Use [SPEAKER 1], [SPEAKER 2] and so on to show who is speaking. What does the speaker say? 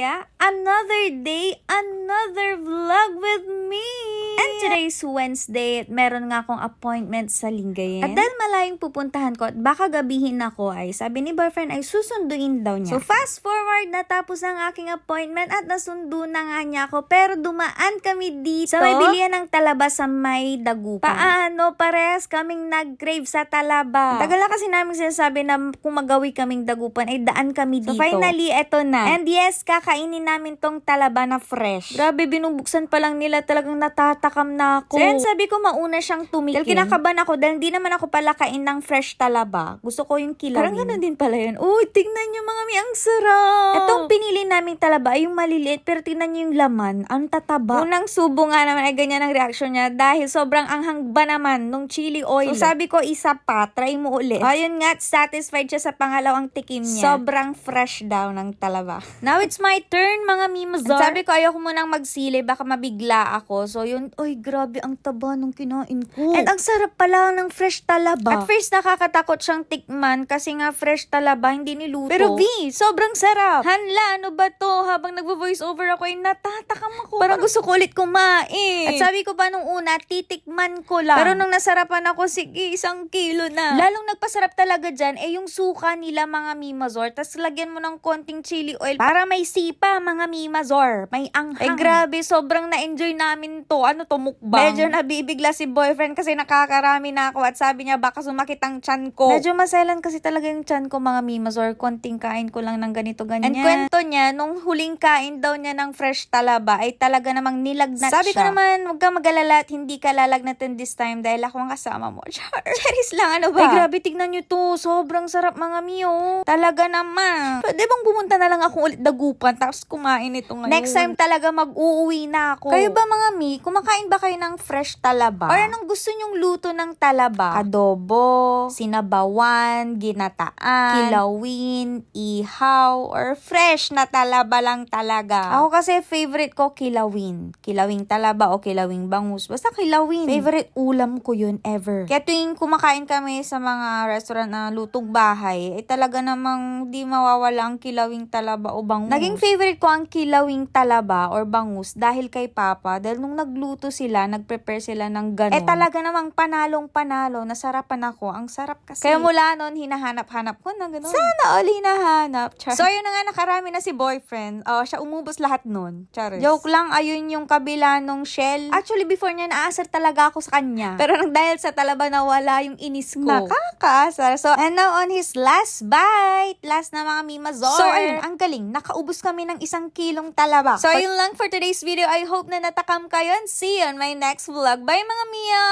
[SPEAKER 1] Mia. Another day, another vlog with me. And today's Wednesday at meron nga akong appointment sa Lingayen. At dahil malayong pupuntahan ko at baka gabihin ako ay sabi ni boyfriend ay susunduin daw niya. So fast forward, natapos ang aking appointment at nasundo na nga niya ako. Pero dumaan kami dito sa may bilihan ng talaba sa may Dagupan. Paano? Parehas kaming nag-crave sa talaba. Tagal na kasi namin sinasabi na kung magawi kaming Dagupan ay daan kami dito. So finally, eto na. And yes, kakainin namin tong talaba na fresh. Grabe, binubuksan pa lang nila, talagang natatakam na ako. So yan, sabi ko mauna siyang tumikim. Dahil kinakabahan ako dahil hindi naman ako pala kain ng fresh talaba. Gusto ko yung kilawin. Parang ganun din pala yun. Uy, tignan nyo mga mi, ang sarap. Itong pinili naming talaba ay yung maliliit, pero tignan nyo yung laman. Ang tataba. Unang subo nga naman ay ganyan ang reaction niya dahil sobrang anghang ba naman nung chili oil. So sabi ko, isa pa, try mo ulit. Ayun nga, satisfied siya sa pangalawang tikim niya. Sobrang fresh daw ng talaba. Now it's my turn, mga mimazar. Sabi ko, ayoko munang magsili, baka mabigla ako. So yun, oy, grabe ang taba nung kinain ko. And ang sarap pala ng fresh talaba. At first, nakakatakot siyang tikman kasi nga fresh talaba, hindi niluto. Pero V, sobrang sarap. Hanla, ano ba to? Habang nagvo-voice over ako, ay natatakam ako. Parang gusto ko ulit kumain. At sabi ko pa nung una, titikman ko lang. Pero nung nasarapan ako, sige, 1 kilo na. Lalong nagpasarap talaga dyan, yung suka nila, mga mimazor. Tapos lagyan mo ng konting chili oil para may sipa, mga mimazor. May anghang. Grabe, sobrang na-enjoy namin to. Ano to, mukbang? Medyo nabibigla si boyfriend kasi nakakarami na ako at sabi niya baka sumakit ang tiyan ko. Medyo maselan kasi talaga yung tiyan ko, mga mimazor. Konting kain ko lang ng ganito-ganyan. And kwento niya, nung huling kain daw niya ng fresh talaba ay talaga namang nilagnat sabi siya. Sabi ko naman, huwag kang mag-alala at hindi ka lalagnatin this time dahil ako ang kasama mo. Charis lang, ano ba? Ay, grabe, tignan nyo to. Sobrang sarap, mga miyo. Talaga naman. Pwede bang pumunta na lang ako ulit Dagupan tapos kumain ito ngayon? Next time talaga mag-uuwi na ako. Kayo ba, mga mi, kumakain ba kayo ng fresh talaba? Or anong gusto nyong luto ng talaba? Adobo, sinabawan, ginataan, kilawin, ihaw, or fresh na talaba lang talaga. Ako kasi favorite ko kilawin. Kilawing talaba o kilawing bangus. Basta kilawin. Favorite ulam ko yun ever. Kaya tuwing kumakain kami sa mga restaurant na lutong bahay, ay talaga namang di mawawala ang kilawing talaba o bangus. Naging favorite ko ang kilawing talaba or bangus dahil kay Papa. Dahil nung nagluto sila, nagprepare sila ng ganun. Talaga namang panalong-panalo. Nasarapan ako. Ang sarap kasi. Kaya mula nun, hinahanap-hanap ko na ganun. Sana all hinahanap. Char. So, yun na nga, nakarami na si boyfriend. Siya umubos lahat nun. Charis. Joke lang, ayun yung kabila nung shell. Actually, before niya, naasar talaga ako sa kanya. Pero nang dahil sa talaba, nawala yung inis ko. Nakakaasar. So, and now on his last bite. Last na, mga mimazor. So, ayun, ang galing. Nakaubos kami ng 1 kilong talaba. So, yun lang for today's video. I hope na natakam kayo and see you on my next vlog. Bye, mga Mia!